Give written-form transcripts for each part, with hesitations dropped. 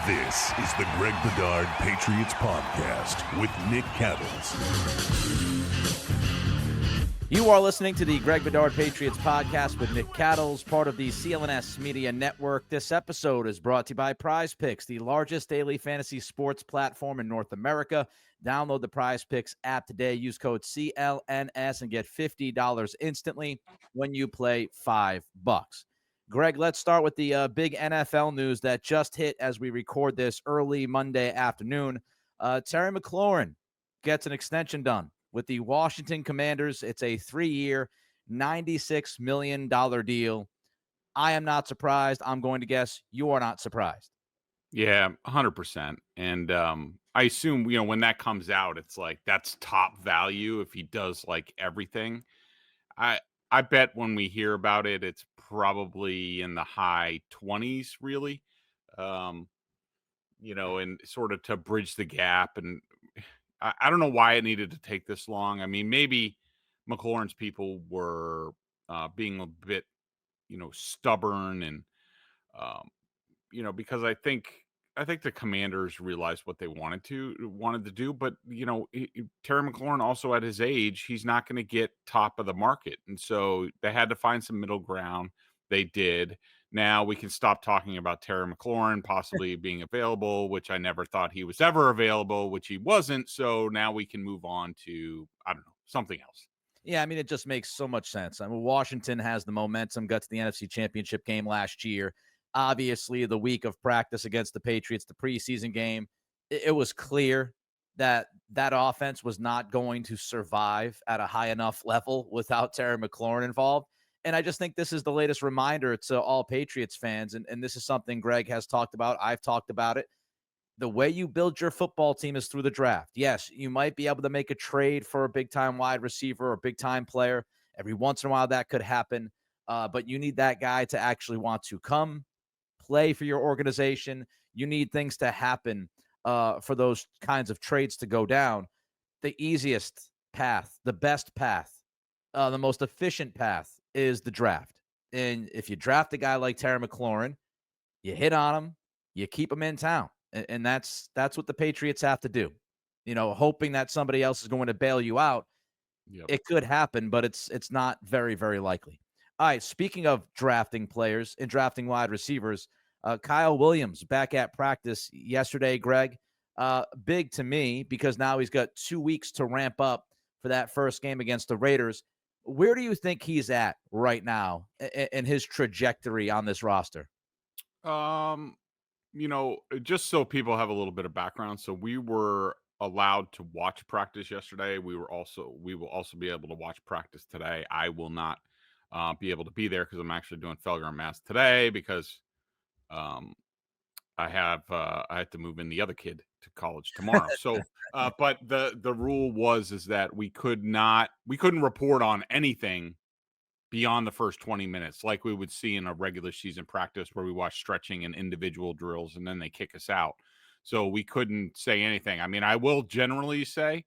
This is the Greg Bedard Patriots Podcast with Nick Cattles. You are listening to the Greg Bedard Patriots Podcast with Nick Cattles, part of the CLNS Media Network. This episode is brought to you by Prizepicks, the largest daily fantasy sports platform in North America. Download the Prizepicks app today. Use code CLNS and get $50 instantly when you play $5. Greg, let's start with the big NFL news that just hit as we record this early Monday afternoon. Terry McLaurin gets an extension done with the Washington Commanders. It's a 3-year, $96 million deal. I am not surprised. I'm going to guess you are not surprised. Yeah, 100%. And I assume, when that comes out, it's like that's top value if he does like everything. I bet when we hear about it, it's probably in the high 20s, really. And sort of to bridge the gap. And I don't know why it needed to take this long. I mean, maybe McLaurin's people were being a bit, stubborn and, because I think the Commanders realized what they wanted to do, but Terry McLaurin also at his age, he's not going to get top of the market, and so they had to find some middle ground. They did. Now we can stop talking about Terry McLaurin possibly being available, which I never thought he was ever available, which he wasn't. So now we can move on to, I don't know, something else. Yeah, I mean, it just makes so much sense. I mean, Washington has the momentum, got to the NFC Championship game last year. Obviously, the week of practice against the Patriots, the preseason game, it was clear that that offense was not going to survive at a high enough level without Terry McLaurin involved. And I just think this is the latest reminder to all Patriots fans, and this is something Greg has talked about. I've talked about it. The way you build your football team is through the draft. Yes, you might be able to make a trade for a big-time wide receiver or big-time player. Every once in a while that could happen, but you need that guy to actually want to come play for your organization. You need things to happen for those kinds of trades to go down. The easiest path, the best path, the most efficient path is the draft. And if you draft a guy like Terry McLaurin, you hit on him, you keep him in town. And that's what the Patriots have to do. Hoping that somebody else is going to bail you out. Yep. It could happen, but it's not very, very likely. All right, speaking of drafting players and drafting wide receivers, Kyle Williams back at practice yesterday, Greg. Big to me because now he's got 2 weeks to ramp up for that first game against the Raiders. Where do you think he's at right now in his trajectory on this roster? Just so people have a little bit of background. So we were allowed to watch practice yesterday. We will also be able to watch practice today. I will not be able to be there because I'm actually doing Felger and Mass today because I had to move in the other kid to college tomorrow. So, but the rule is that we couldn't report on anything beyond the first 20 minutes, like we would see in a regular season practice where we watch stretching and individual drills and then they kick us out. So we couldn't say anything. I mean, I will generally say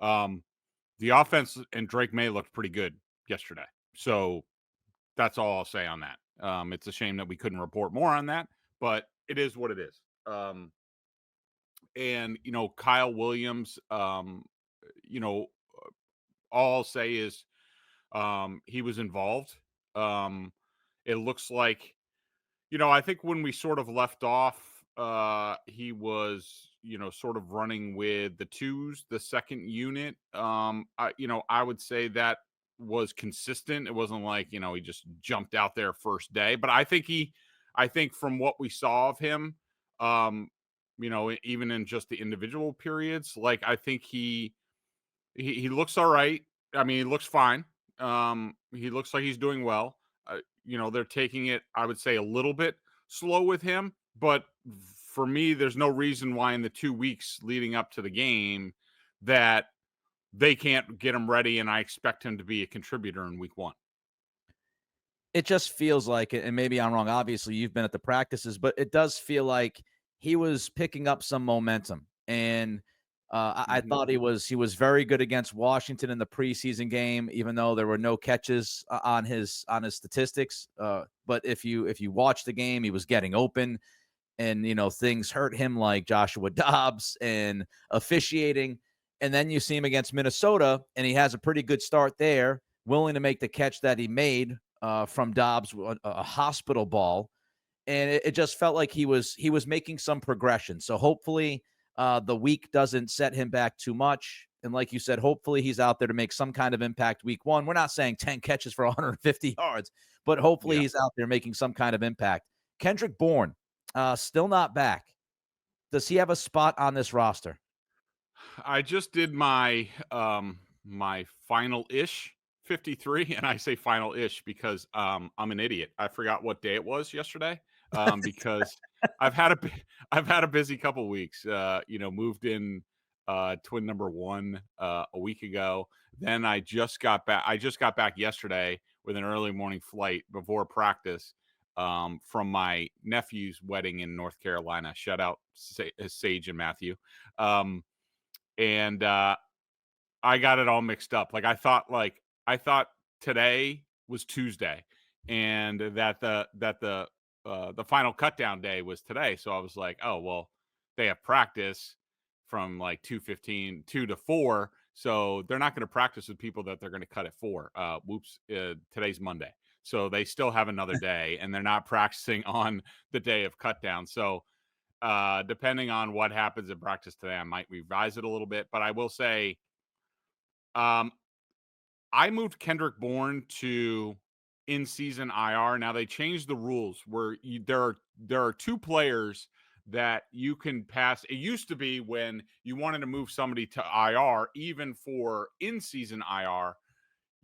the offense and Drake Maye looked pretty good yesterday. So that's all I'll say on that. It's a shame that we couldn't report more on that, but it is what it is. And, Kyle Williams, all I'll say is he was involved. It looks like, I think when we sort of left off, he was, sort of running with the twos, the second unit. I would say that was consistent. It wasn't like, he just jumped out there first day, but I think from what we saw of him, even in just the individual periods, like I think he looks all right. I mean, he looks fine. He looks like he's doing well. They're taking it, I would say, a little bit slow with him, but for me, there's no reason why in the 2 weeks leading up to the game that they can't get him ready, and I expect him to be a contributor in week 1. It just feels like it, and maybe I'm wrong. Obviously, you've been at the practices, but it does feel like he was picking up some momentum. And I thought he was very good against Washington in the preseason game, even though there were no catches on his statistics. But if you watch the game, he was getting open. and, things hurt him like Joshua Dobbs and officiating. And then you see him against Minnesota, and he has a pretty good start there, willing to make the catch that he made from Dobbs, a hospital ball. And it just felt like he was making some progression. So hopefully the week doesn't set him back too much. And like you said, hopefully he's out there to make some kind of impact week one. We're not saying 10 catches for 150 yards, but hopefully he's out there making some kind of impact. Kendrick Bourne, still not back. Does he have a spot on this roster? I just did my my final-ish 53, and I say final-ish because I'm an idiot. I forgot what day it was yesterday because I've had a busy couple weeks. Moved in twin number one a week ago. Then I just got back. I just got back yesterday with an early morning flight before practice from my nephew's wedding in North Carolina. Shout out Sage and Matthew. And I got it all mixed up. I thought today was Tuesday, and that the final cutdown day was today. So I was like, oh well, they have practice from 2:15, 2 to 4. So they're not going to practice with people that they're going to cut at 4. Whoops, today's Monday. So they still have another day, and they're not practicing on the day of cutdown. So depending on what happens in practice today, I might revise it a little bit. But I will say, I moved Kendrick Bourne to in-season IR. Now they changed the rules where there are two players that you can pass. It used to be when you wanted to move somebody to IR, even for in-season IR,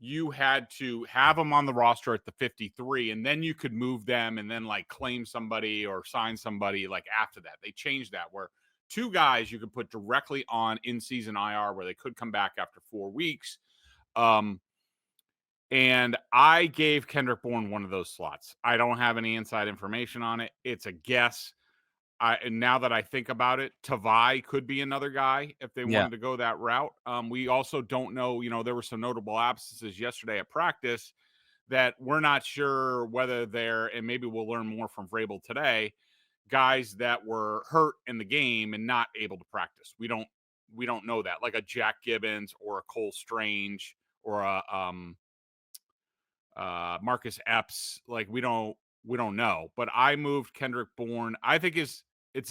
you had to have them on the roster at the 53, and then you could move them and then claim somebody or sign somebody after that. They changed that where two guys you could put directly on in-season IR where they could come back after 4 weeks. And I gave Kendrick Bourne one of those slots. I don't have any inside information on it. It's a guess. And now that I think about it, TreVeyon could be another guy if they wanted to go that route. We also don't know, there were some notable absences yesterday at practice that we're not sure whether they're, and maybe we'll learn more from Vrabel today, guys that were hurt in the game and not able to practice. We don't know that, like a Jack Gibbens or a Cole Strange or a Marcus Epps. We don't know. But I moved Kendrick Bourne. I think it's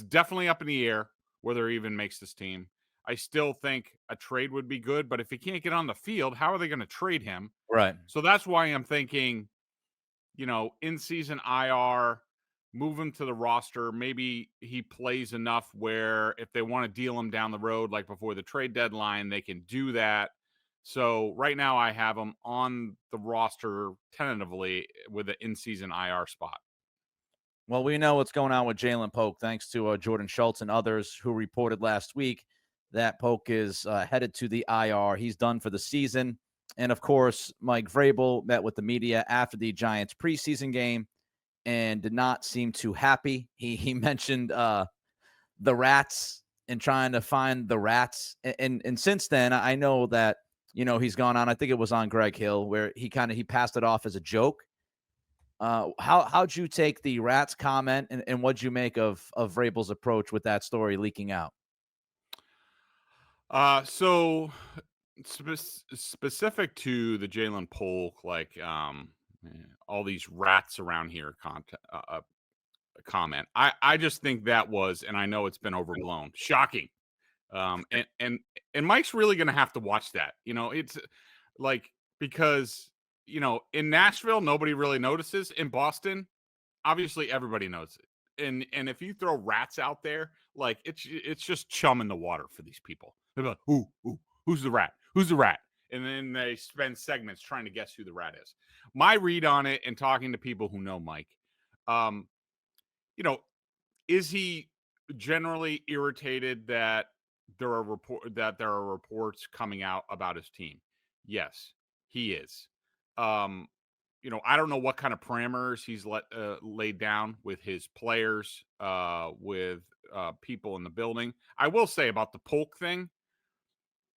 definitely up in the air whether he even makes this team. I still think a trade would be good, but if he can't get on the field, how are they going to trade him? Right. So that's why I'm thinking, in-season IR, move him to the roster. Maybe he plays enough where if they want to deal him down the road, before the trade deadline, they can do that. So right now I have him on the roster tentatively with an in-season IR spot. Well, we know what's going on with Jalen Polk, thanks to Jordan Schultz and others who reported last week that Polk is headed to the IR. He's done for the season. And, of course, Mike Vrabel met with the media after the Giants preseason game and did not seem too happy. He mentioned the rats and trying to find the rats. And since then, I know that, he's gone on. I think it was on Greg Hill where he passed it off as a joke. How'd you take the rats comment and what'd you make of Vrabel's approach with that story leaking out? So specific to the Jalen Polk, all these rats around here comment. I just think that was, and I know it's been overblown, shocking. And Mike's really going to have to watch that. It's because in Nashville nobody really notices. In Boston, obviously everybody knows it. And if you throw rats out there, it's just chum in the water for these people. They're like, who's the rat? Who's the rat? And then they spend segments trying to guess who the rat is. My read on it and talking to people who know Mike, is he generally irritated that there are reports coming out about his team? Yes, he is. I don't know what kind of parameters he's laid down with his players, with people in the building. I will say about the Polk thing,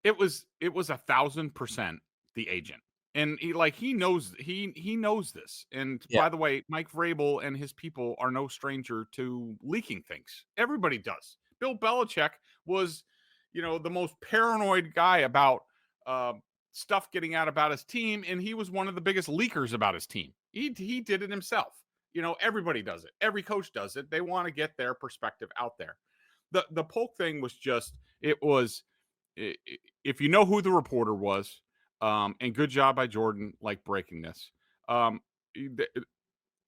it was 1,000% the agent. And he knows this. And Yeah. by the way, Mike Vrabel and his people are no stranger to leaking things. Everybody does. Bill Belichick was, the most paranoid guy about uh, stuff getting out about his team, and he was one of the biggest leakers about his team. He did it himself. Everybody does it. Every coach does it. They want to get their perspective out there. The Polk thing was just, if you know who the reporter was, and good job by Jordan, breaking this.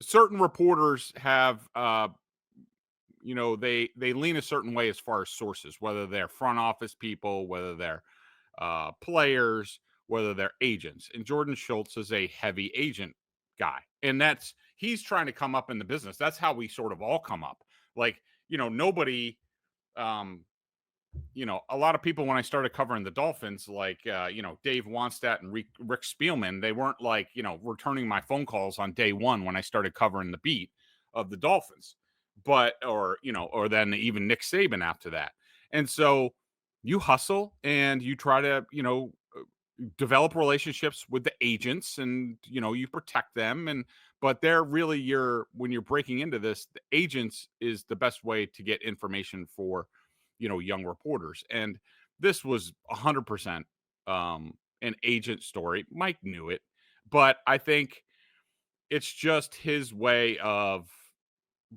Certain reporters have, they lean a certain way as far as sources, whether they're front office people, whether they're players, whether they're agents. And Jordan Schultz is a heavy agent guy, and he's trying to come up in the business. That's how we sort of all come up. Nobody. A lot of people, when I started covering the Dolphins, Dave Wannstedt and Rick Spielman, they weren't returning my phone calls on day one when I started covering the beat of the Dolphins, or then even Nick Saban after that. And so you hustle and you try to, develop relationships with the agents, and, you protect them. But they're really when you're breaking into this, the agents is the best way to get information for, young reporters. And this was 100% an agent story. Mike knew it, but I think it's just his way of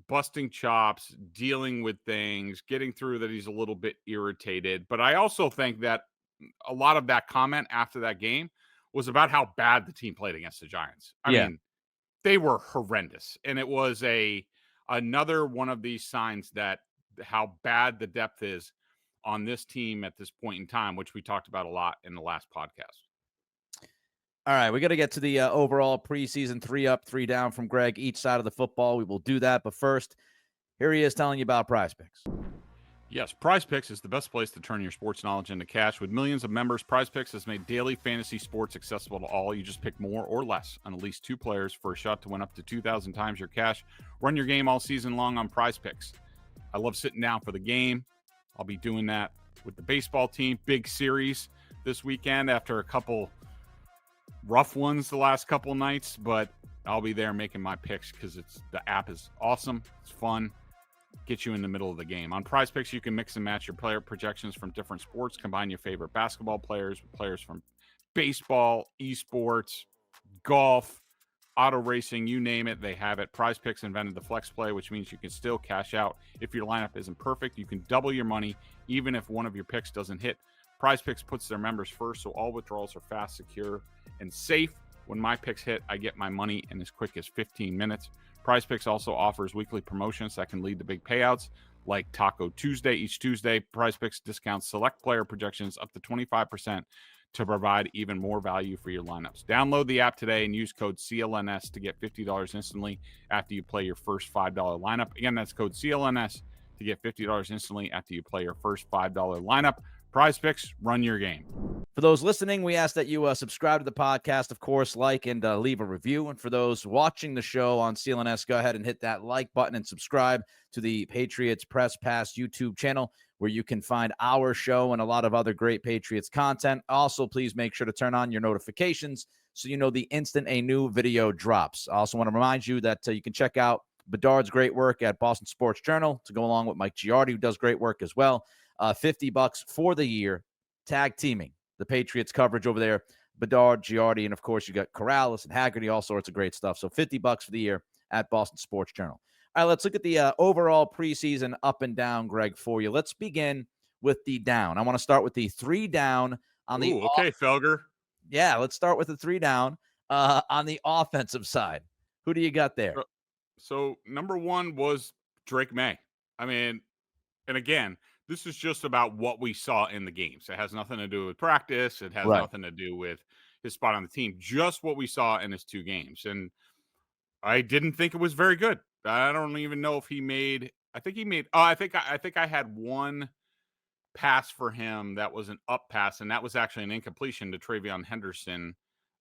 busting chops, dealing with things, getting through that he's a little bit irritated. But I also think that a lot of that comment after that game was about how bad the team played against the Giants. I mean, they were horrendous. And it was another one of these signs that how bad the depth is on this team at this point in time, which we talked about a lot in the last podcast. All right, we got to get to the overall preseason 3 up, 3 down from Greg, each side of the football. We will do that. But first, here he is telling you about Prizepicks. Yes, Prizepicks is the best place to turn your sports knowledge into cash. With millions of members, Prizepicks has made daily fantasy sports accessible to all. You just pick more or less on at least 2 players for a shot to win up to 2,000 times your cash. Run your game all season long on Prizepicks. I love sitting down for the game. I'll be doing that with the baseball team. Big series this weekend after a couple rough ones the last couple nights, but I'll be there making my picks because the app is awesome. It's fun. Get you in the middle of the game. On Prizepicks, you can mix and match your player projections from different sports. Combine your favorite basketball players with players from baseball, esports, golf, auto racing, you name it, they have it. Prizepicks invented the flex play, which means you can still cash out if your lineup isn't perfect. You can double your money even if one of your picks doesn't hit. Prizepicks puts their members first, so all withdrawals are fast, secure, and safe. When my picks hit, I get my money in as quick as 15 minutes. Prizepicks also offers weekly promotions that can lead to big payouts, like Taco Tuesday. Each Tuesday, Prizepicks discounts select player projections up to 25% to provide even more value for your lineups. Download the app today and use code CLNS to get $50 instantly after you play your first $5 lineup. Again, that's code CLNS to get $50 instantly after you play your first $5 lineup. Prizepicks, run your game. For those listening, we ask that you subscribe to the podcast, of course, like and leave a review. And for those watching the show on CLNS, go ahead and hit that like button and subscribe to the Patriots Press Pass YouTube channel, where you can find our show and a lot of other great Patriots content. Also, please make sure to turn on your notifications so you know the instant a new video drops. I also want to remind you that you can check out Bedard's great work at Boston Sports Journal to go along with Mike Giardi, who does great work as well. $50 for the year, tag teaming the Patriots coverage over there. Bedard, Giardi, and of course you got Corrales and Haggerty, all sorts of great stuff. So $50 for the year at Boston Sports Journal. All right, let's look at the overall preseason up and down, Greg, for you. Let's begin with the down. I want to start with the 3 down on the okay, Felger. Yeah, let's start with the 3 down on the offensive side. Who do you got there? So number 1 was Drake Maye. I mean, and again, this is just about what we saw in the games. It has nothing to do with practice. It has nothing to do with his spot on the team. Just what we saw in his 2 games. And I didn't think it was very good. I don't even know if he made. I think he made. Oh, I think I had one pass for him that was an up pass, and that was actually an incompletion to TreVeyon Henderson.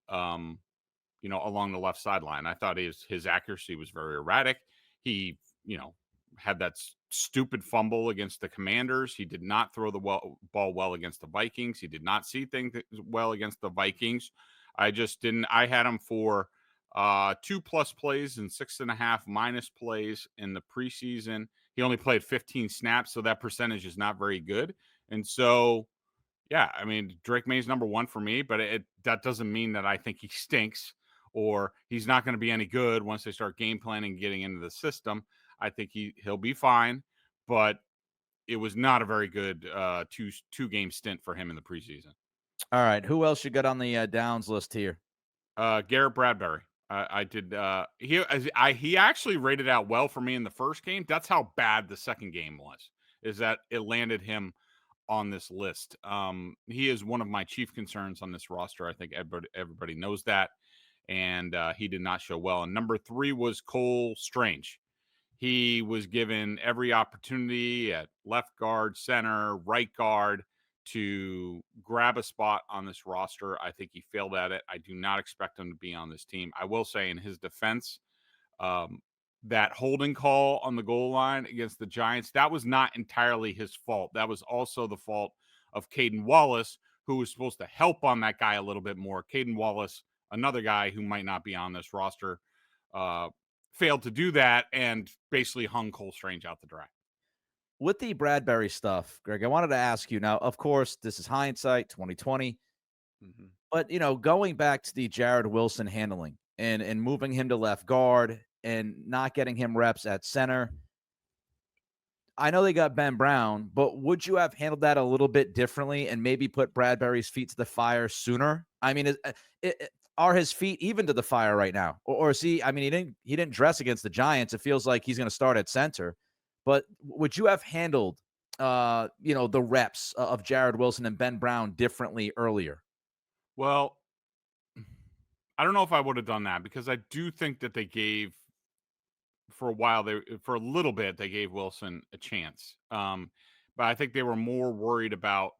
Along the left sideline. I thought his accuracy was very erratic. He, had that stupid fumble against the Commanders. He did not throw the ball well against the Vikings. He did not see things well against the Vikings. I just didn't. I had him for 2+ plays and 6.5 minus plays in the preseason. He only played 15 snaps, so that percentage is not very good. And so, yeah, I mean, Drake Maye's number one for me, but that doesn't mean that I think he stinks or he's not going to be any good once they start game planning and getting into the system. I think he'll be fine, but it was not a very good two game stint for him in the preseason. All right, who else you got on the downs list here? Garrett Bradbury. I did. He actually rated out well for me in the first game. That's how bad the second game was. Is that it landed him on this list? He is one of my chief concerns on this roster. I think everybody knows that, and he did not show well. And number 3 was Cole Strange. He was given every opportunity at left guard, center, right guard to grab a spot on this roster. I think he failed at it. I do not expect him to be on this team. I will say in his defense, that holding call on the goal line against the Giants, that was not entirely his fault. That was also the fault of Caden Wallace, who was supposed to help on that guy a little bit more. Caden Wallace, another guy who might not be on this roster, failed to do that and basically hung Cole Strange out the dry. With the Bradbury stuff, Greg, I wanted to ask you now, of course, this is hindsight, 2020, but, going back to the Jared Wilson handling and moving him to left guard and not getting him reps at center. I know they got Ben Brown, but would you have handled that a little bit differently and maybe put Bradbury's feet to the fire sooner? I mean, are his feet even to the fire right now? Or is he, I mean, he didn't dress against the Giants. It feels like he's going to start at center. But would you have handled, the reps of Jared Wilson and Ben Brown differently earlier? Well, I don't know if I would have done that because I do think that they gave, for a little bit, they gave Wilson a chance. But I think they were more worried about,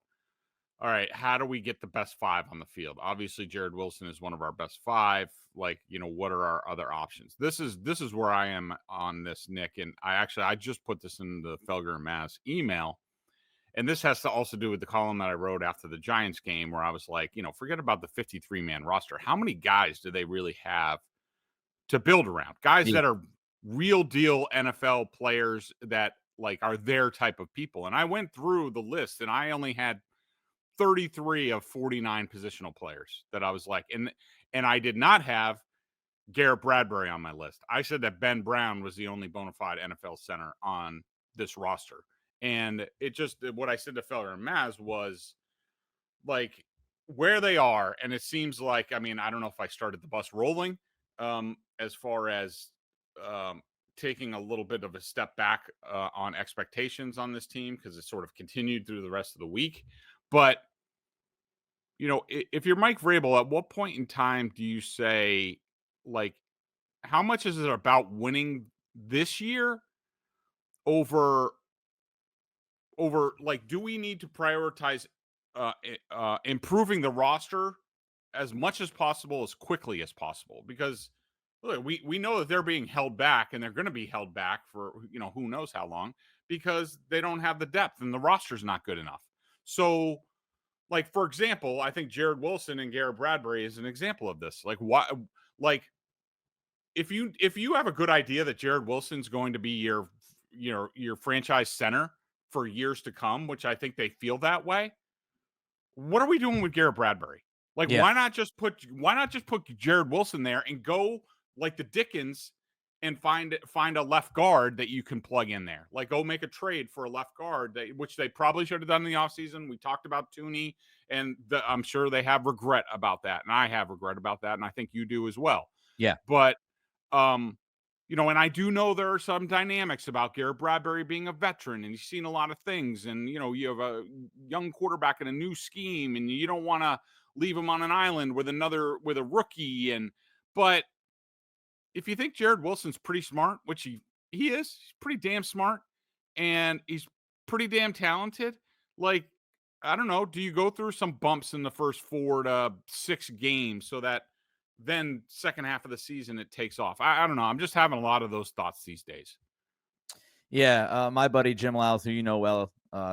all right, how do we get the best 5 on the field? Obviously, Jared Wilson is one of our best 5. Like, what are our other options? This is where I am on this, Nick. And I just put this in the Felger and Maz email. And this has to also do with the column that I wrote after the Giants game, where I was like, forget about the 53-man roster. How many guys do they really have to build around? Guys that are real deal NFL players that are their type of people. And I went through the list and I only had 33 of 49 positional players that I was like, and I did not have Garrett Bradbury on my list. I said that Ben Brown was the only bona fide NFL center on this roster. And what I said to Feller and Maz was like where they are. And it seems like, I mean, I don't know if I started the bus rolling as far as taking a little bit of a step back on expectations on this team, because it sort of continued through the rest of the week. But, if you're Mike Vrabel, at what point in time do you say, how much is it about winning this year over do we need to prioritize improving the roster as much as possible, as quickly as possible? Because look, we know that they're being held back, and they're going to be held back for, who knows how long, because they don't have the depth and the roster's not good enough. So, for example, I think Jared Wilson and Garrett Bradbury is an example of this. If you have a good idea that Jared Wilson's going to be your franchise center for years to come, which I think they feel that way, what are we doing with Garrett Bradbury? Why not just put Jared Wilson there and go like the Dickens and find a left guard that you can plug in there? Go make a trade for a left guard, which they probably should have done in the offseason. We talked about Tooney, and I'm sure they have regret about that. And I have regret about that. And I think you do as well. Yeah. But, and I do know there are some dynamics about Garrett Bradbury being a veteran, and he's seen a lot of things. And, you have a young quarterback in a new scheme, and you don't want to leave him on an island with a rookie. But if you think Jared Wilson's pretty smart, which he is, he's pretty damn smart, and he's pretty damn talented. I don't know, do you go through some bumps in the first 4 to 6 games so that then second half of the season it takes off? I don't know. I'm just having a lot of those thoughts these days. Yeah, my buddy Jim Louth, who you know well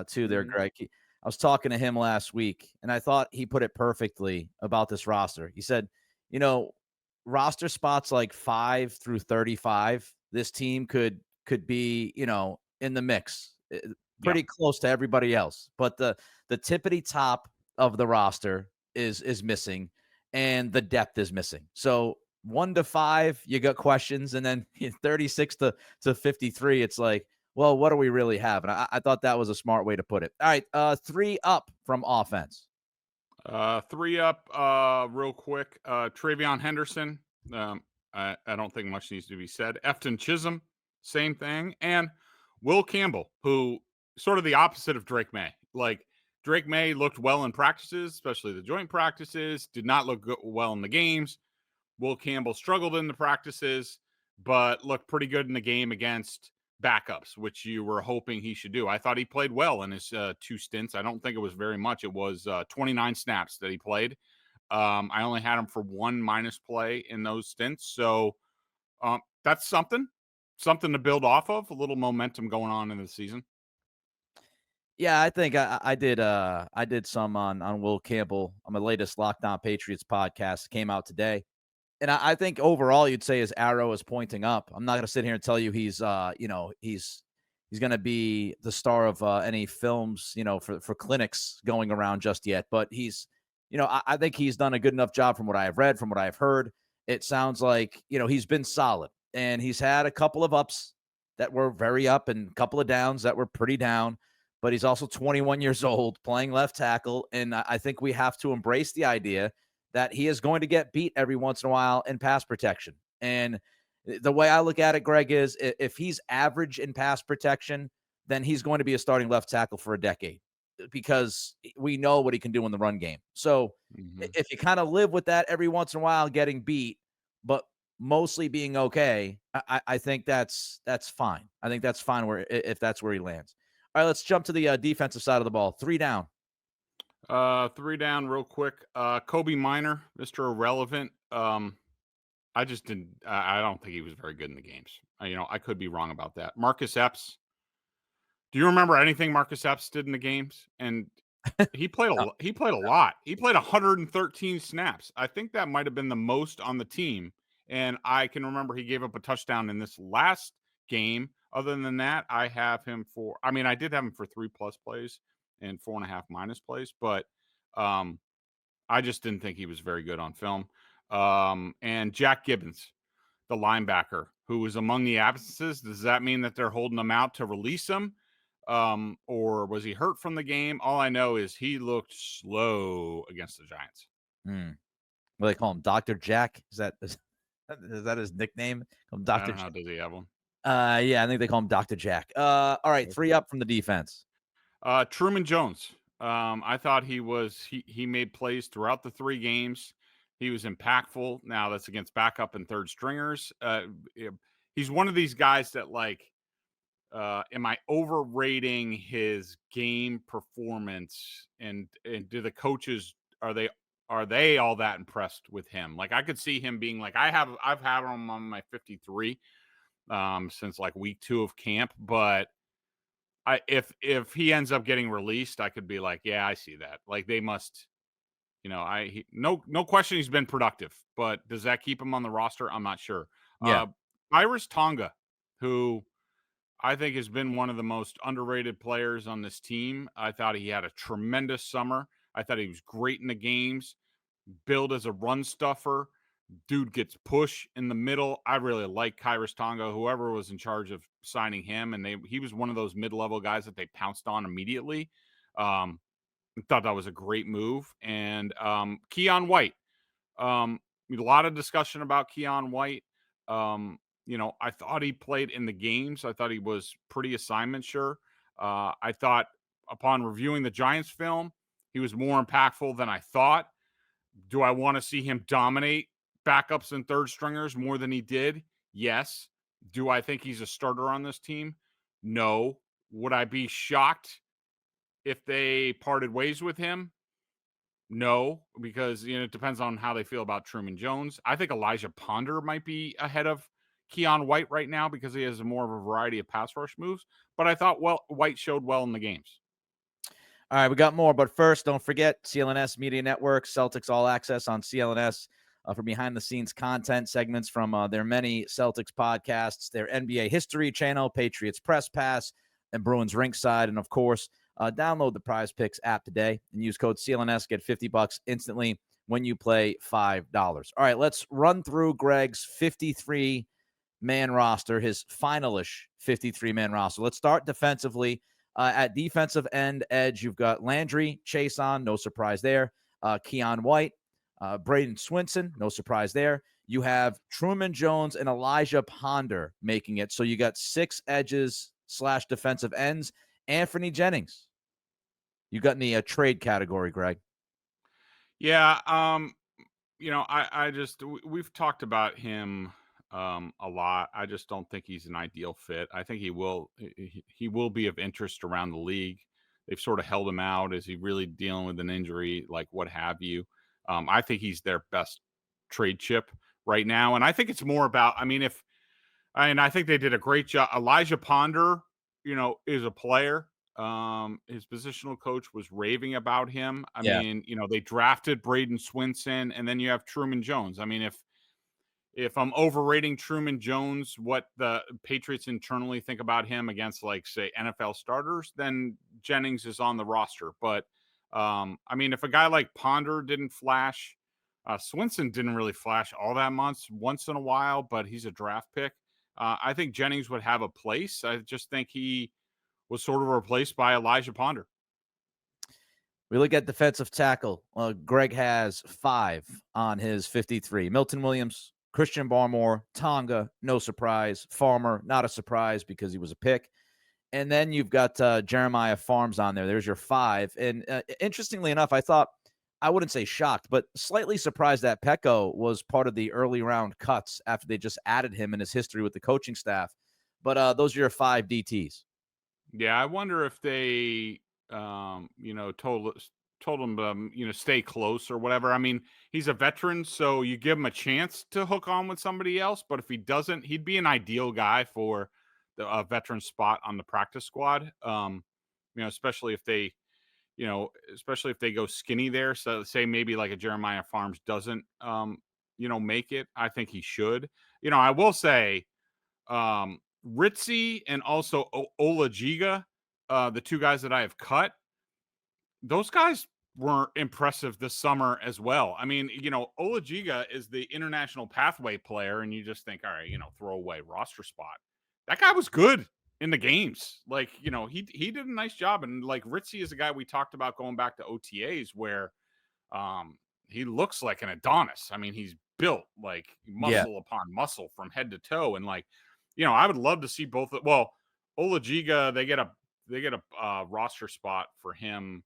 too there, Greg. I was talking to him last week, and I thought he put it perfectly about this roster. He said, roster spots like 5 through 35, this team could be, in the mix, Yeah. pretty close to everybody else. But the tippity top of the roster is missing, and the depth is missing. So 1 to 5, you got questions, and then 36 to 53, it's like, well, what do we really have? And I thought that was a smart way to put it. All right, 3 up from offense. 3 up, real quick. TreVeyon Henderson. I don't think much needs to be said. Efton Chism, same thing. And Will Campbell, who sort of the opposite of Drake Maye. Like, Drake Maye looked well in practices, especially the joint practices, did not look well in the games. Will Campbell struggled in the practices, but looked pretty good in the game against backups, which you were hoping he should do. I thought he played well in his 2 stints. I don't think it was very much. It was 29 snaps that he played. I only had him for 1 minus play in those stints. So that's something to build off of, a little momentum going on in the season. Yeah, I think I did some on Will Campbell on my latest Locked On Patriots podcast. It came out today. And I think overall you'd say his arrow is pointing up. I'm not going to sit here and tell you he's going to be the star of any films, for clinics going around just yet. But he's, I think he's done a good enough job from what I have read, from what I've heard. It sounds like, he's been solid, and he's had a couple of ups that were very up and a couple of downs that were pretty down. But he's also 21 years old, playing left tackle. And I think we have to embrace the idea that he is going to get beat every once in a while in pass protection. And the way I look at it, Greg, is if he's average in pass protection, then he's going to be a starting left tackle for a decade, because we know what he can do in the run game. So if you kind of live with that every once in a while, getting beat, but mostly being okay, I think that's fine. I think that's fine if that's where he lands. All right, let's jump to the defensive side of the ball. 3 down. 3 down real quick. Kobee Minor, Mr. Irrelevant. I just didn't. I don't think he was very good in the games. I could be wrong about that. Marcus Epps. Do you remember anything Marcus Epps did in the games? And he played a he played a lot. He played 113 snaps. I think that might have been the most on the team. And I can remember he gave up a touchdown in this last game. Other than that, I have him for. I mean, I did have him for 3+ plays and 4.5 minus plays, but I just didn't think he was very good on film. And Jack Gibbens, the linebacker, who was among the absences. Does that mean that they're holding him out to release him? Or was he hurt from the game? All I know is he looked slow against the Giants. What do they call him? Dr. Jack? Is that his nickname? Dr. Jack. Does he have one? Yeah, I think they call him Dr. Jack. All right, 3 up from the defense. Truman Jones. I thought he made plays throughout the 3 games. He was impactful. Now that's against backup and third stringers. He's one of these guys that, like, am I overrating his game performance? And do the coaches, are they all that impressed with him? Like, I could see him being like, I've had him on my 53 since like week 2 of camp, but if he ends up getting released, I could be like, yeah, I see that. Like, they must, no question he's been productive, but does that keep him on the roster? I'm not sure. Yeah. Khyiris Tonga, who I think has been one of the most underrated players on this team. I thought he had a tremendous summer. I thought he was great in the games, billed as a run stuffer. Dude gets push in the middle. I really like Khyiris Tonga, whoever was in charge of signing him. And he was one of those mid-level guys that they pounced on immediately. I thought that was a great move. And Keion White. A lot of discussion about Keion White. I thought he played in the games. I thought he was pretty assignment sure. I thought upon reviewing the Giants film, he was more impactful than I thought. Do I want to see him dominate backups and third stringers more than he did? Yes. Do I think he's a starter on this team? No. Would I be shocked if they parted ways with him? No, because it depends on how they feel about Truman Jones. I think Elijah Ponder might be ahead of Keion White right now because he has more of a variety of pass rush moves. But I thought, White showed well in the games. All right, we got more, but first, don't forget CLNS Media Network, Celtics All Access on CLNS for behind-the-scenes content segments from their many Celtics podcasts, their NBA History channel, Patriots Press Pass, and Bruins Ringside, and of course, download the Prizepicks app today and use code CLNS, get $50 instantly when you play $5. All right, let's run through Greg's 53-man roster, his finalish 53-man roster. Let's start defensively. At defensive end edge, you've got Landry, Chason, no surprise there. Keion White, Braden Swinson, no surprise there. You have Truman Jones and Elijah Ponder making it. So you got 6 edges / defensive ends. Anthony Jennings. You got in the trade category, Greg. Yeah. We've talked about him a lot. I just don't think he's an ideal fit. I think he will be of interest around the league. They've sort of held him out. Is he really dealing with an injury, like what have you? I think he's their best trade chip right now. And I think it's more about, I think they did a great job. Elijah Ponder, is a player. His positional coach was raving about him. They drafted Braden Swinson, and then you have Truman Jones. I mean, if I'm overrating Truman Jones, what the Patriots internally think about him against, like, say, NFL starters, then Jennings is on the roster. But if a guy like Ponder didn't flash, Swinson didn't really flash all that much once in a while, but he's a draft pick. I think Jennings would have a place. I just think he was sort of replaced by Elijah Ponder. We look at defensive tackle. Greg has 5 on his 53. Milton Williams, Christian Barmore, Tonga, no surprise. Farmer, not a surprise because he was a pick. And then you've got Jeremiah Farms on there. There's your 5. And interestingly enough, I wouldn't say shocked, but slightly surprised that Pecco was part of the early round cuts after they just added him in his history with the coaching staff. But those are your 5 DTs. Yeah, I wonder if they, told him, stay close or whatever. I mean, he's a veteran, so you give him a chance to hook on with somebody else. But if he doesn't, he'd be an ideal guy for the veteran spot on the practice squad. Especially if they go skinny there. So say maybe like a Jeremiah Farms doesn't, make it. I think he should. I will say, Ritzy and also Olajiga, the 2 guys that I have cut, those guys were impressive this summer as well. I mean, Olajiga is the international pathway player, and you just think, all right, throw away roster spot. That guy was good in the games. Like, he did a nice job. And like Ritzy is a guy we talked about going back to OTAs where he looks like an Adonis. I mean, he's built like muscle upon muscle from head to toe. And like, I would love to see both. Well, Olajiga, they get a roster spot for him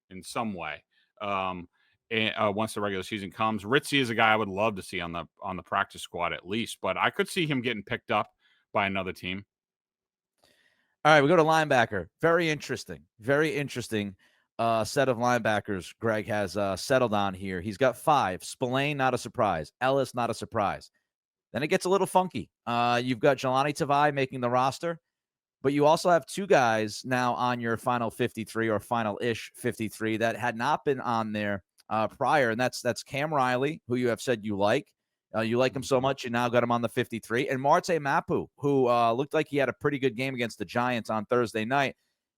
in some way. Once the regular season comes, Ritzy is a guy I would love to see on the practice squad at least, but I could see him getting picked up by another team. All right, we go to linebacker. Very interesting set of linebackers Greg has settled on here. He's got 5. Spillane, not a surprise. Ellis, not a surprise. Then it gets a little funky. You've got Jelani Tavai making the roster, but you also have 2 guys now on your final 53 or final-ish 53 that had not been on there prior, and that's Cam Riley, who you have said you like. You like him so much, you now got him on the 53. And Marte Mapu, who looked like he had a pretty good game against the Giants on Thursday night.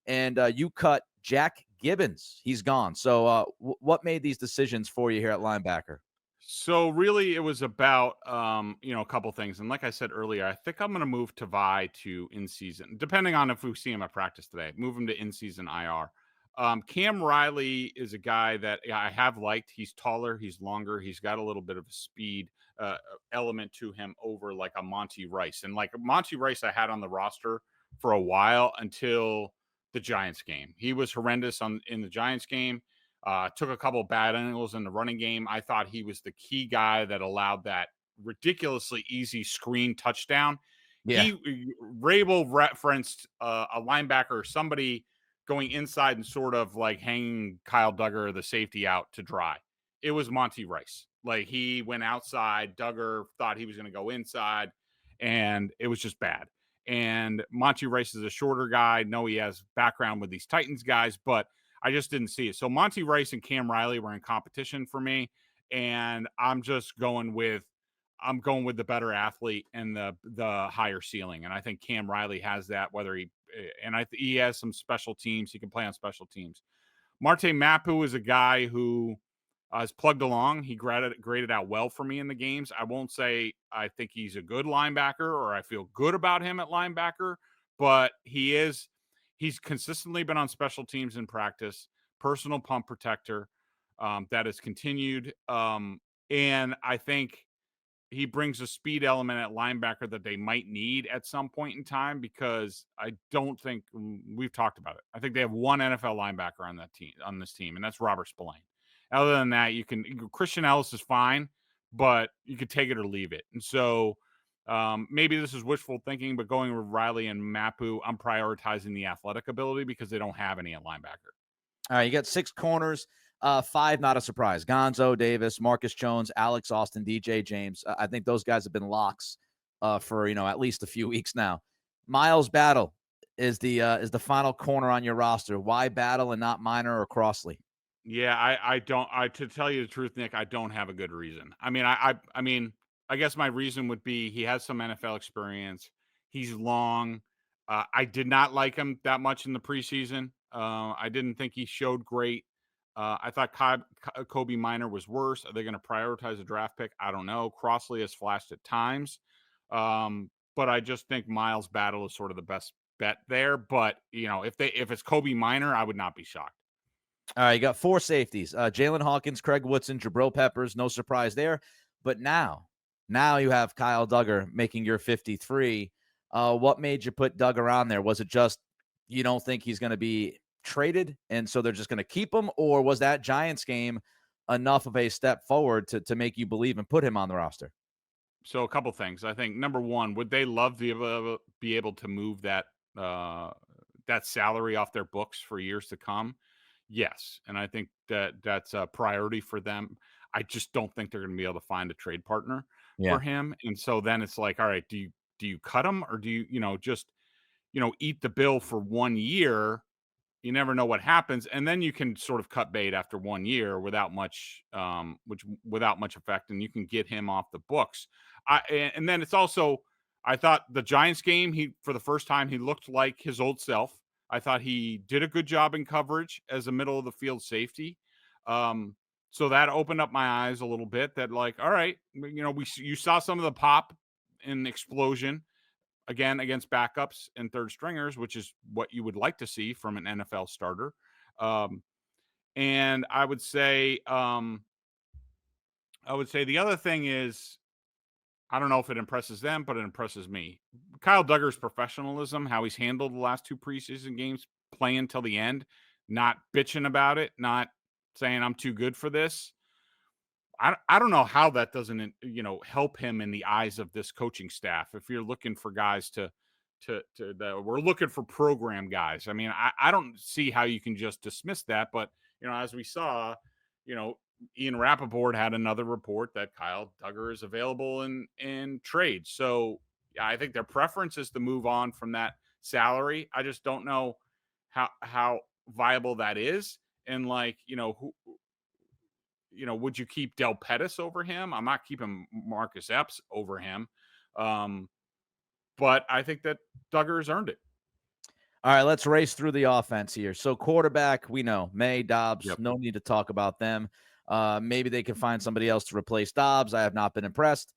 And you cut Jack Gibbens. He's gone. So what made these decisions for you here at linebacker? So really it was about, a couple things. And like I said earlier, I think I'm going to move Tavai to in-season, depending on if we see him at practice today, move him to in-season IR. Cam Riley is a guy that I have liked. He's taller, he's longer, he's got a little bit of a speed element to him over like a Monty Rice. And like Monty Rice I had on the roster for a while until the Giants game. He was horrendous in the Giants game. Took a couple of bad angles in the running game. I thought he was the key guy that allowed that ridiculously easy screen touchdown. Yeah. Vrabel referenced a linebacker or somebody going inside and sort of like hanging Kyle Duggar, the safety, out to dry. It was Monty Rice. Like he went outside. Duggar thought he was going to go inside, and it was just bad. And Monty Rice is a shorter guy. No, he has background with these Titans guys, but I just didn't see it. So Monty Rice and Cam Riley were in competition for me, and I'm going with the better athlete and the higher ceiling. And I think Cam Riley has that, he has some special teams. He can play on special teams. Marte Mapu is a guy who has plugged along. He graded out well for me in the games. I won't say I think he's a good linebacker or I feel good about him at linebacker, but he's consistently been on special teams in practice, personal pump protector that has continued. And I think he brings a speed element at linebacker that they might need at some point in time, because I don't think we've talked about it. I think they have one NFL linebacker on this team, and that's Robert Spillane. Other than that, Christian Ellis is fine, but you could take it or leave it. And so maybe this is wishful thinking, but going with Riley and Mapu, I'm prioritizing the athletic ability because they don't have any at linebacker. All right, you got 6 corners. 5, not a surprise. Gonzo, Davis, Marcus Jones, Alex Austin, DJ James. I think those guys have been locks for at least a few weeks now. Miles Battle is the final corner on your roster. Why Battle and not Minor or Crossley? Yeah, I don't. To tell you the truth, Nick, I don't have a good reason. I mean, I guess my reason would be he has some NFL experience. He's long. I did not like him that much in the preseason. I didn't think he showed great. I thought Kobee Minor was worse. Are they going to prioritize a draft pick? I don't know. Crossley has flashed at times. But I just think Miles Battle is sort of the best bet there. But, if it's Kobee Minor, I would not be shocked. All right, you got 4 safeties. Jalen Hawkins, Craig Woodson, Jabril Peppers. No surprise there. But now you have Kyle Duggar making your 53. What made you put Duggar on there? Was it just you don't think he's going to be traded, and so they're just going to keep him, or was that Giants game enough of a step forward to make you believe and put him on the roster? So a couple things. I think number one, would they love to be able to move that salary off their books for years to come? Yes, and I think that's a priority for them. I just don't think they're going to be able to find a trade partner for him, and so then it's like, all right, do you cut him, or do you just eat the bill for 1 year? You never know what happens, and then you can sort of cut bait after 1 year without much effect, and you can get him off the books. And then it's also, I thought the Giants game, for the first time, he looked like his old self. I thought he did a good job in coverage as a middle of the field safety. So that opened up my eyes a little bit. That like, all right, you saw some of the pop and explosion again against backups and third stringers, which is what you would like to see from an NFL starter. And I would say the other thing is, I don't know if it impresses them, but it impresses me. Kyle Duggar's professionalism, how he's handled the last 2 preseason games, playing till the end, not bitching about it, not saying I'm too good for this. I don't know how that doesn't, help him in the eyes of this coaching staff. If you're looking for guys we're looking for program guys. I mean, I don't see how you can just dismiss that. But, as we saw, Ian Rappaport had another report that Kyle Duggar is available in trade. So yeah, I think their preference is to move on from that salary. I just don't know how viable that is. And would you keep Del Pettis over him? I'm not keeping Marcus Epps over him. But I think that Duggar has earned it. All right, let's race through the offense here. So quarterback, we know. Maye, Dobbs, Yep. No need to talk about them. Maybe they can find somebody else to replace Dobbs. I have not been impressed.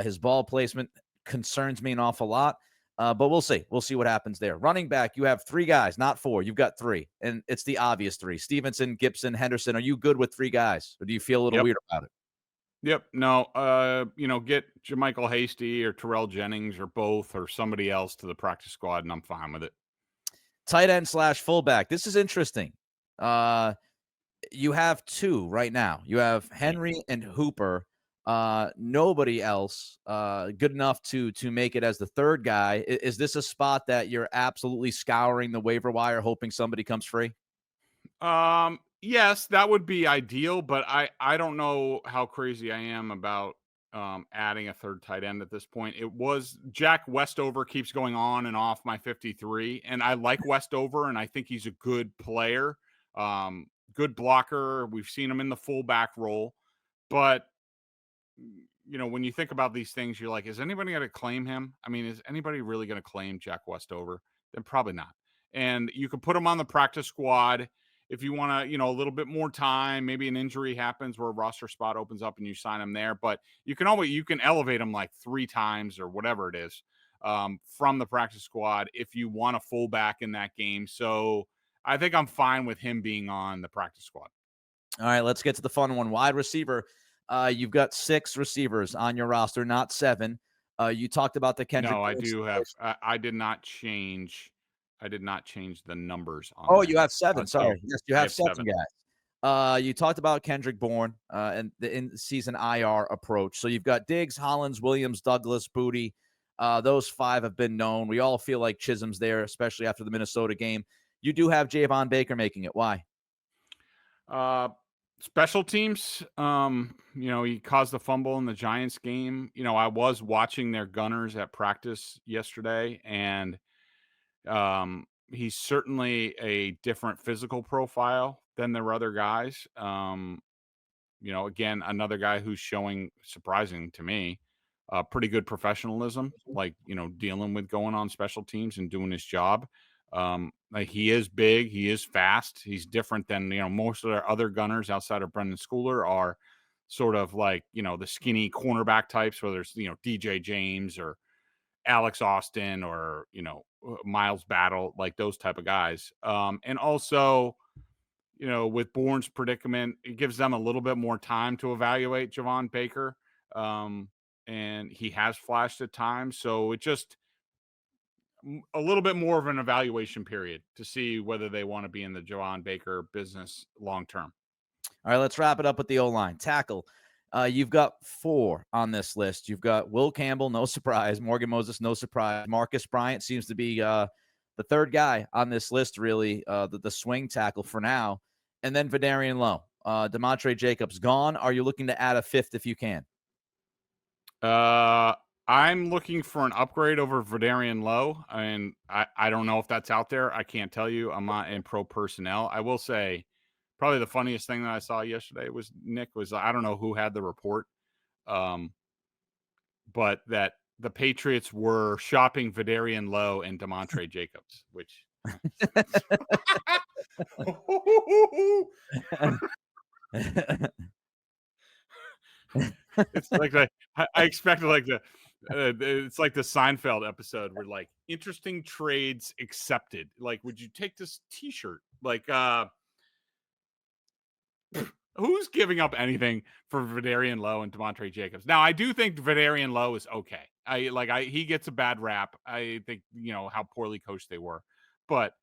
His ball placement concerns me an awful lot. But we'll see. We'll see what happens there. Running back, you have 3 guys, not 4. You've got 3, and it's the obvious 3. Stevenson, Gibson, Henderson. Are you good with 3 guys, or do you feel a little weird about it? Yep. No, get JaMycal Hasty or Terrell Jennings or both or somebody else to the practice squad, and I'm fine with it. Tight end / fullback. This is interesting. You have 2 right now. You have Henry and Hooper. Nobody else good enough to make it as the 3rd guy. Is this a spot that you're absolutely scouring the waiver wire, hoping somebody comes free? Yes, that would be ideal, but I don't know how crazy I am about adding a 3rd tight end at this point. It was Jack Westover keeps going on and off my 53, and I like Westover, and I think he's a good player. Good blocker. We've seen him in the fullback role, but when you think about these things, you're like, is anybody going to claim him? I mean, is anybody really going to claim Jack Westover? Then probably not. And you can put him on the practice squad if you want to, a little bit more time. Maybe an injury happens where a roster spot opens up and you sign him there. But you can elevate him like 3 times or whatever it is from the practice squad if you want a fullback in that game. So I think I'm fine with him being on the practice squad. All right, let's get to the fun one. Wide receiver. You've got 6 receivers on your roster, not 7. You talked about the Kendrick. No, I do have. I did not change. I did not change the numbers on. Oh, you have 7. Sorry, yes, you have 7 7 guys. You talked about Kendrick Bourne and the in-season IR approach. So you've got Diggs, Hollins, Williams, Douglas, Booty. Those 5 have been known. We all feel like Chism's there, especially after the Minnesota game. You do have Javon Baker making it. Why? Special teams. He caused the fumble in the Giants game. I was watching their gunners at practice yesterday, and he's certainly a different physical profile than their other guys. Again, another guy who's showing, surprising to me, pretty good professionalism, like, dealing with going on special teams and doing his job. Like, he is big, he is fast, he's different than, most of their other gunners outside of Brendan Schooler are sort of like, the skinny cornerback types, whether it's, DJ James or Alex Austin or, Miles Battle, like those type of guys. And also, with Bourne's predicament, it gives them a little bit more time to evaluate Javon Baker. And he has flashed at times. So it just a little bit more of an evaluation period to see whether they want to be in the Javon Baker business long term. All right, let's wrap it up with the O-line. Tackle. You've got 4 on this list. You've got Will Campbell, no surprise. Morgan Moses, no surprise. Marcus Bryant seems to be the 3rd guy on this list, really, the swing tackle for now. And then Vidarian Lowe. Demontre Jacobs gone. Are you looking to add a 5th if you can? I'm looking for an upgrade over Vidarian Lowe, and I don't know if that's out there. I can't tell you. I'm not in pro personnel. I will say probably the funniest thing that I saw yesterday was I don't know who had the report, but that the Patriots were shopping Vidarian Lowe and Demontre Jacobs, which it's like I expected like it's like the Seinfeld episode where like interesting trades accepted. Like, would you take this T-shirt? Like, who's giving up anything for Vidarian Lowe and Demontre Jacobs? Now, I do think Vidarian Lowe is okay. He gets a bad rap. I think, how poorly coached they were. But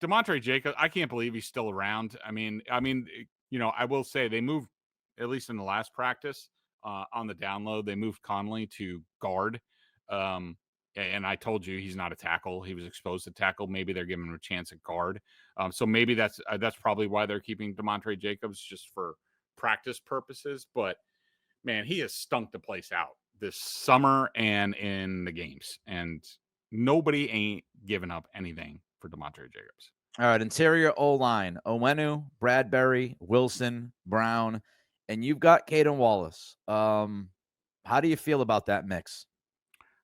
Demontre Jacobs, I can't believe he's still around. I mean, I will say they moved, at least in the last practice, on the download, they moved Conley to guard. And I told you he's not a tackle. He was exposed to tackle. Maybe they're giving him a chance at guard. So maybe that's probably why they're keeping Demontre Jacobs, just for practice purposes. But man, he has stunk the place out this summer and in the games, and nobody ain't giving up anything for Demontre Jacobs. All right, interior O-line: Onwenu, Bradbury, Wilson, Brown, and you've got Caden Wallace. How do you feel about that mix?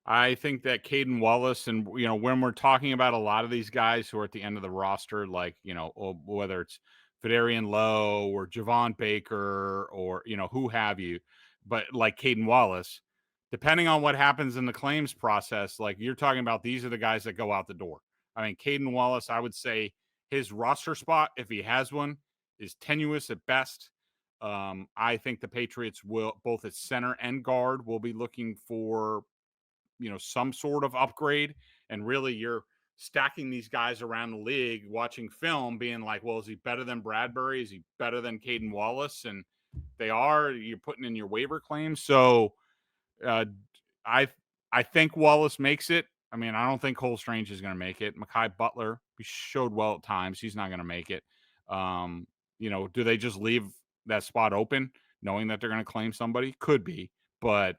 I think that Caden Wallace, and when we're talking about a lot of these guys who are at the end of the roster, like whether it's Vidarian Lowe or Javon Baker or who have you, but like Caden Wallace, depending on what happens in the claims process, like you're talking about, these are the guys that go out the door. I mean, Caden Wallace, I would say his roster spot, if he has one, is tenuous at best. I think the Patriots will, both at center and guard, will be looking for some sort of upgrade. And really, you're stacking these guys around the league, watching film, being like, well, is he better than Bradbury? Is he better than Caden Wallace? And they are. You're putting in your waiver claims. So I think Wallace makes it. I mean, I don't think Cole Strange is going to make it. Mekhi Butler, he showed well at times. He's not going to make it. Do they just leave that spot open knowing that they're going to claim somebody? Could be. But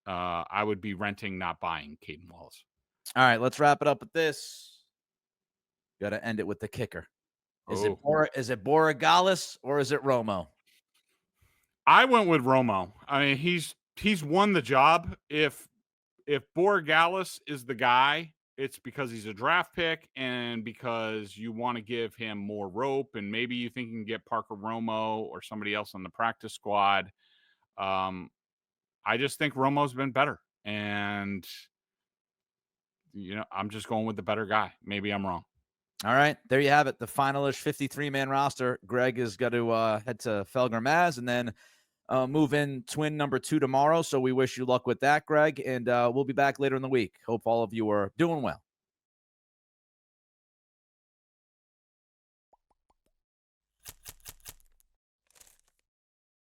I would be renting, not buying Caden Wallace. All right, let's wrap it up with this. Got to end it with the kicker. Oh, Is it Borregales or is it Romo? I went with Romo. I mean, he's won the job. If Borregales is the guy, it's because he's a draft pick and because you want to give him more rope, and maybe you think you can get Parker Romo or somebody else on the practice squad. I just think Romo's been better, and I'm just going with the better guy. Maybe I'm wrong. All right, there you have it. The finalish 53-man roster. Greg is going to head to Felger-Maz and then move in twin number 2 tomorrow. So we wish you luck with that, Greg, and we'll be back later in the week. Hope all of you are doing well.